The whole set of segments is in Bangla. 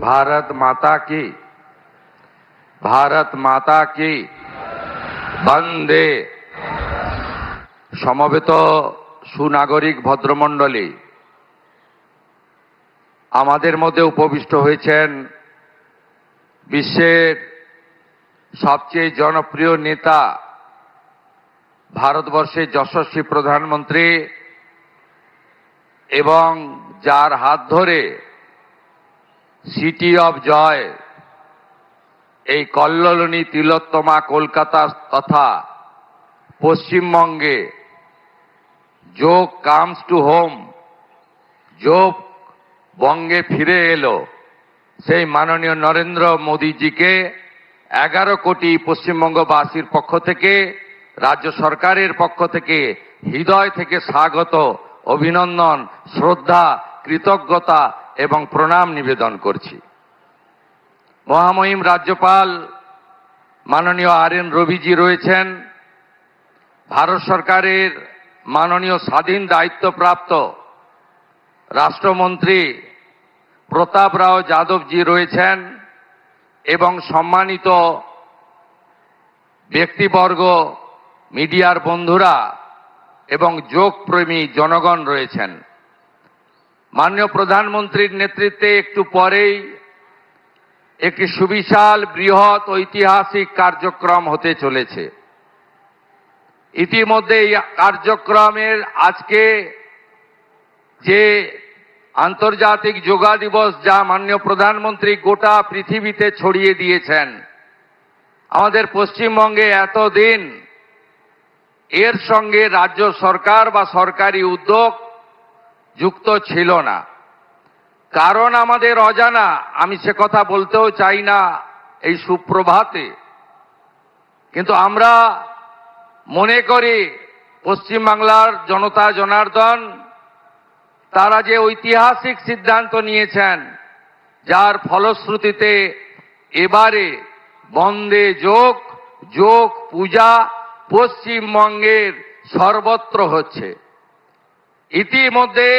भारत माता की वंदे। সমবেত সুনাগরিক ভদ্রমণ্ডলী, আমাদের মধ্যে উপবিষ্ট হয়েছেন বিশ্বের সবচেয়ে জনপ্রিয় নেতা, ভারতবর্ষের যশস্বী প্রধানমন্ত্রী এবং যার হাত ধরে সিটি অফ জয় এই কল্লোলিনী তিলোত্তমা কলকাতা তথা পশ্চিমবঙ্গে যোগ কামস টু হোম, যোগ বঙ্গে ফিরে এলো, সেই মাননীয় নরেন্দ্র মোদীজিকে 11 কোটি পশ্চিমবঙ্গবাসীর পক্ষ থেকে, রাজ্য সরকারের পক্ষ থেকে হৃদয় থেকে স্বাগত, অভিনন্দন, শ্রদ্ধা, কৃতজ্ঞতা এবং প্রণাম নিবেদন করছি। মহামহিম রাজ্যপাল মাননীয় RN রবিজি রয়েছেন, ভারত সরকারের মাননীয় স্বাধীন দায়িত্বপ্রাপ্ত রাষ্ট্রমন্ত্রী প্রতাপ রাও যাদবজি রয়েছেন এবং সম্মানিত ব্যক্তিবর্গ, মিডিয়ার বন্ধুরা এবং যোগপ্রেমী জনগণ রয়েছেন। মাননীয় প্রধানমন্ত্রীর নেতৃত্বে একটু পরেই একটি সুবিশাল বৃহৎ ঐতিহাসিক কার্যক্রম হতে চলেছে। ইতিমধ্যে এই কার্যক্রমের আজকে যে আন্তর্জাতিক যোগা দিবস, যা মাননীয় প্রধানমন্ত্রী গোটা পৃথিবীতে ছড়িয়ে দিয়েছেন, আমাদের পশ্চিমবঙ্গে এতদিন এর সঙ্গে রাজ্য সরকার বা সরকারি উদ্যোগ যুক্ত ছিল না। কারণ আমাদের অজানা, আমি সে কথা বলতেও চাই না এই সুপ্রভাতে, কিন্তু আমরা মনে করি পশ্চিমবাংলার জনতা জনার্দন তারা যে ঐতিহাসিক সিদ্ধান্ত নিয়েছেন, যার ফলশ্রুতিতে এবারে বন্দে যোগ, যোগ পূজা পশ্চিমবঙ্গের সর্বত্র হচ্ছে। ইতিমধ্যে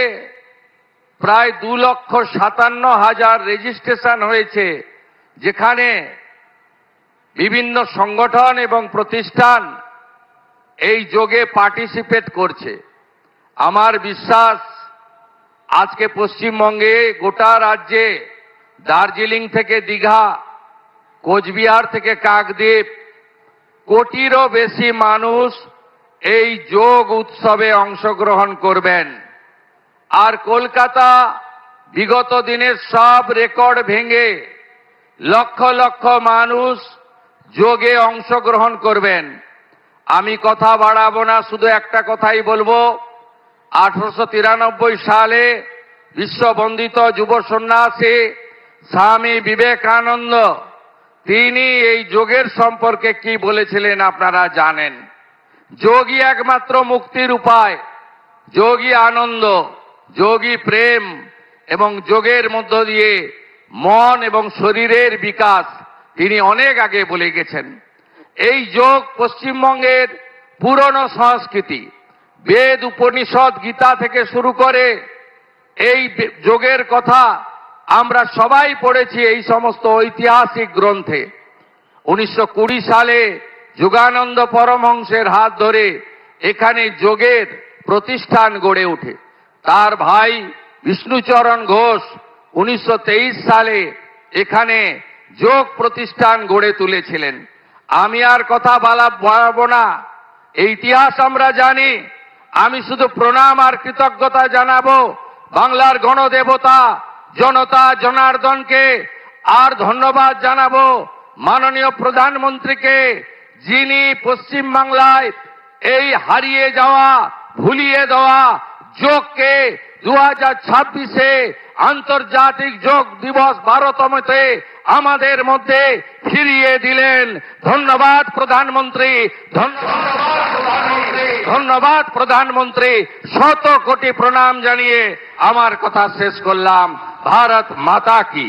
প্রায় 2,57,000 রেজিস্ট্রেশন হয়েছে, যেখানে বিভিন্ন সংগঠন এবং প্রতিষ্ঠান এই যোগে পার্টিসিপেট করছে। আমার বিশ্বাস আজকে পশ্চিমবঙ্গে গোটা রাজ্যে দার্জিলিং থেকে দীঘা, কোচবিহার থেকে কাকদ্বীপ, কোটিরও বেশি মানুষ এই যোগ উৎসবে অংশগ্রহণ করবেন। আর কলকাতা বিগত দিনের সব রেকর্ড ভেঙে লক্ষ লক্ষ মানুষ যোগে অংশগ্রহণ করবেন। আমি কথা বাড়াবো না, শুধু একটা কথাই বলবো। 1893 সালে বিশ্ববন্দিত যুব সন্ন্যাসী স্বামী বিবেকানন্দ তিনি এই যোগের সম্পর্কে কি বলেছিলেন আপনারা জানেন। যোগই একমাত্র মুক্তির উপায়, যোগই আনন্দ, যোগই প্রেম এবং যোগের মধ্য দিয়ে মন এবং শরীরের বিকাশ তিনি অনেক আগে বলে গেছেন। এই যোগ পশ্চিমবঙ্গের পুরনো সংস্কৃতি, বেদ, উপনিষদ, গীতা থেকে শুরু করে এই যোগের কথা আমরা সবাই পড়েছি এই সমস্ত ঐতিহাসিক গ্রন্থে। 1920 সালে যোগানন্দ পরমহংসের হাত ধরে এখানে যোগের প্রতিষ্ঠান গড়ে ওঠে। তার ভাই বিষ্ণুচরণ ঘোষ 1923 সালে এখানে যোগ প্রতিষ্ঠান গড়ে তুলেছিলেন। আমি আর কথা বাড়াবো না, এই ইতিহাস আমরা জানি। আমি শুধু প্রণাম আর কৃতজ্ঞতা জানাবো বাংলার গণদেবতা জনতা জনার্দনকে, আর ধন্যবাদ জানাবো মাননীয় প্রধানমন্ত্রীকে, যিনি পশ্চিমবাংলায় এই হারিয়ে যাওয়া, ভুলিয়ে দেওয়া যোগকে 2026-এ আন্তর্জাতিক যোগ দিবস 12তমতে আমাদের মধ্যে ফিরিয়ে দিলেন। ধন্যবাদ প্রধানমন্ত্রী, ধন্যবাদ প্রধানমন্ত্রী। শত কোটি প্রণাম জানিয়ে আমার কথা শেষ করলাম। ভারত মাতা কি।